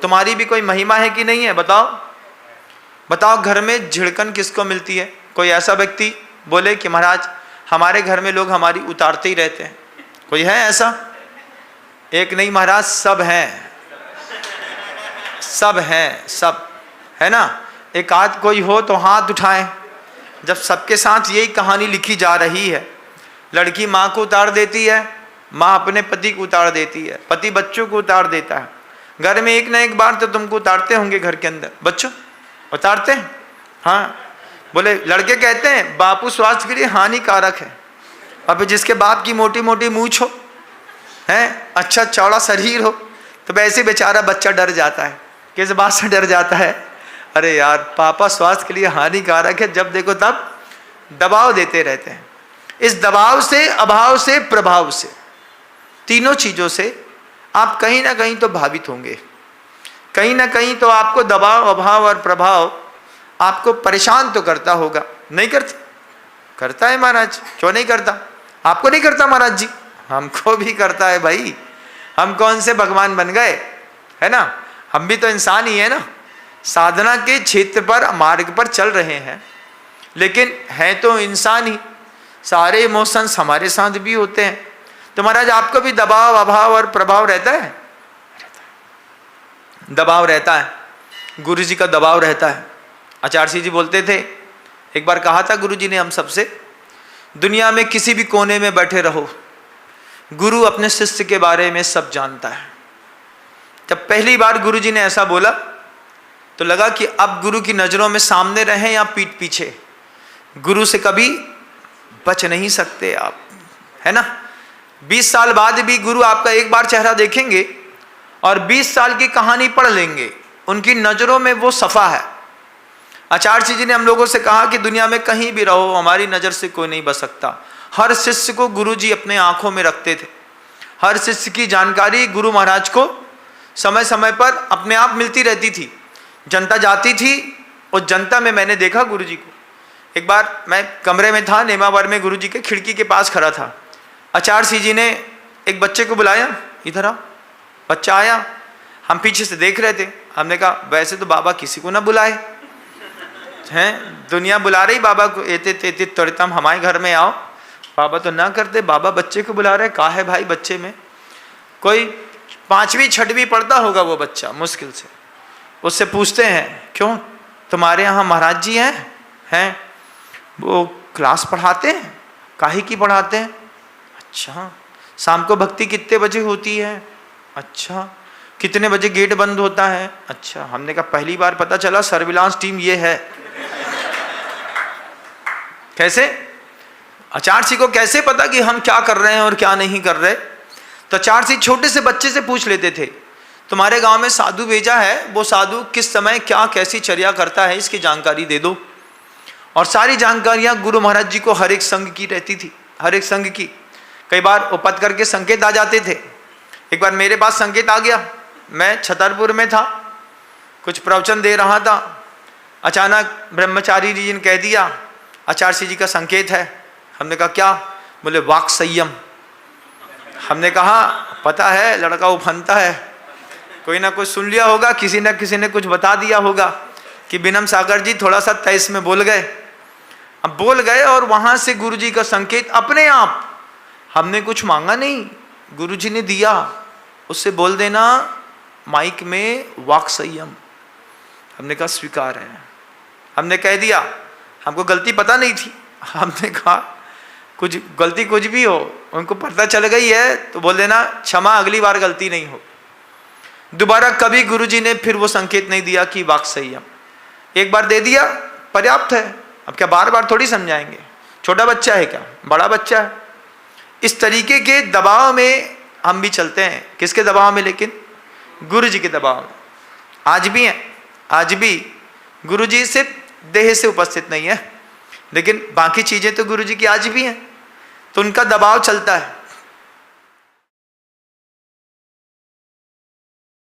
तुम्हारी भी कोई महिमा है कि नहीं है? बताओ बताओ। घर में झिड़कन किसको मिलती है? कोई ऐसा व्यक्ति बोले कि महाराज हमारे घर में लोग हमारी उतारते ही रहते हैं। कोई है ऐसा? एक नहीं महाराज, सब हैं, सब हैं, सब है ना। एक आध कोई हो तो हाथ उठाएं। जब सबके साथ यही कहानी लिखी जा रही है, लड़की माँ को उतार देती है, माँ अपने पति को उतार देती है, पति बच्चों को उतार देता है। घर में एक ना एक बार तो तुमको उतारते होंगे, घर के अंदर बच्चों उतारते हैं। हाँ, बोले लड़के कहते हैं बापू स्वास्थ्य के लिए हानिकारक है। अब जिसके बाप की मोटी मोटी मूंछ हो है, अच्छा चौड़ा शरीर हो, तो वैसे बेचारा बच्चा डर जाता है। किस बात से डर जाता है? अरे यार पापा स्वास्थ्य के लिए हानिकारक है, जब देखो तब दबाव देते रहते हैं। इस दबाव से, अभाव से, प्रभाव से, तीनों चीजों से आप कहीं ना कहीं तो भावित होंगे। कहीं ना कहीं तो आपको दबाव, अभाव और प्रभाव आपको परेशान तो करता होगा। नहीं करता? करता है महाराज। क्यों नहीं करता? आपको नहीं करता महाराज जी? हमको भी करता है भाई। हम कौन से भगवान बन गए, है ना? हम भी तो इंसान ही है ना। साधना के क्षेत्र पर, मार्ग पर चल रहे हैं, लेकिन है तो इंसान ही। सारे इमोशंस हमारे साथ भी होते हैं। तो महाराज आपको भी दबाव, अभाव और प्रभाव रहता है? दबाव रहता है। गुरु जी का दबाव रहता है। आचार्य जी बोलते थे, एक बार कहा था गुरु जी ने हम सबसे, दुनिया में किसी भी कोने में बैठे रहो, गुरु अपने शिष्य के बारे में सब जानता है। जब पहली बार गुरु जी ने ऐसा बोला तो लगा कि अब गुरु की नजरों में सामने रहें या पीठ पीछे, गुरु से कभी बच नहीं सकते आप, है ना। 20 साल बाद भी गुरु आपका एक बार चेहरा देखेंगे और 20 साल की कहानी पढ़ लेंगे, उनकी नजरों में वो सफा है। आचार्य जी ने हम लोगों से कहा कि दुनिया में कहीं भी रहो, हमारी नजर से कोई नहीं बच सकता। हर शिष्य को गुरु जी अपने आंखों में रखते थे। हर शिष्य की जानकारी गुरु महाराज को समय समय पर अपने आप मिलती रहती थी। जनता जाती थी, और जनता में मैंने देखा गुरु जी को। एक बार मैं कमरे में था, नेमावर में, गुरु जी के खिड़की के पास खड़ा था। आचार्य जी ने एक बच्चे को बुलाया, इधर आओ। बच्चा आया, हम पीछे से देख रहे थे। हमने कहा वैसे तो बाबा किसी को ना बुलाए हैं, दुनिया बुला रही बाबा को, एते तेते त्वरितम हमारे घर में आओ। बाबा तो ना करते, बाबा बच्चे को बुला रहे। कहा है भाई बच्चे में कोई 5वीं 6वीं पढ़ता होगा वो बच्चा मुश्किल से। उससे पूछते हैं क्यों तुम्हारे यहाँ महाराज जी हैं वो क्लास पढ़ाते हैं? काहे की पढ़ाते हैं? अच्छा। शाम को भक्ति कितने बजे होती है? अच्छा। कितने बजे गेट बंद होता है? अच्छा। हमने कहा पहली बार पता चला सर्विलांस टीम ये है। कैसे? आचार्य जी को कैसे पता कि हम क्या कर रहे हैं और क्या नहीं कर रहे? तो आचार्य जी छोटे से बच्चे से पूछ लेते थे, तुम्हारे गांव में साधु भेजा है, वो साधु किस समय क्या कैसी चर्या करता है, इसकी जानकारी दे दो। और सारी जानकारियां गुरु महाराज जी को हर एक संघ की रहती थी, हर एक संघ की। कई बार उपत करके संकेत आ जाते थे। एक बार मेरे पास संकेत आ गया, मैं छतरपुर में था, कुछ प्रवचन दे रहा था। अचानक ब्रह्मचारी जी ने कह दिया आचार्य जी का संकेत है। हमने कहा क्या? बोले वाक संयम। हमने कहा पता है लड़का उफनता है, कोई ना कुछ सुन लिया होगा, किसी न किसी ने कुछ बता दिया होगा कि बिनम सागर जी थोड़ा सा तेज में बोल गए। अब बोल गए और वहां से गुरु जी का संकेत अपने आप, हमने कुछ मांगा नहीं, गुरु जी ने दिया। उससे बोल देना माइक में वाक संयम। हमने कहा स्वीकार है। हमने कह दिया, हमको गलती पता नहीं थी। हमने कहा कुछ गलती कुछ भी हो, उनको पता चल गई है तो बोल देना क्षमा, अगली बार गलती नहीं हो। दोबारा कभी गुरुजी ने फिर वो संकेत नहीं दिया कि वाक संयम। एक बार दे दिया पर्याप्त है, अब क्या बार बार थोड़ी समझाएंगे? छोटा बच्चा है क्या, बड़ा बच्चा है। इस तरीके के दबाव में हम भी चलते हैं। किसके दबाव में? लेकिन गुरु जी के दबाव में। आज भी हैं, आज भी गुरु जी सिर्फ देह से उपस्थित नहीं है, लेकिन बाकी चीजें तो गुरु जी की आज भी हैं, तो उनका दबाव चलता है।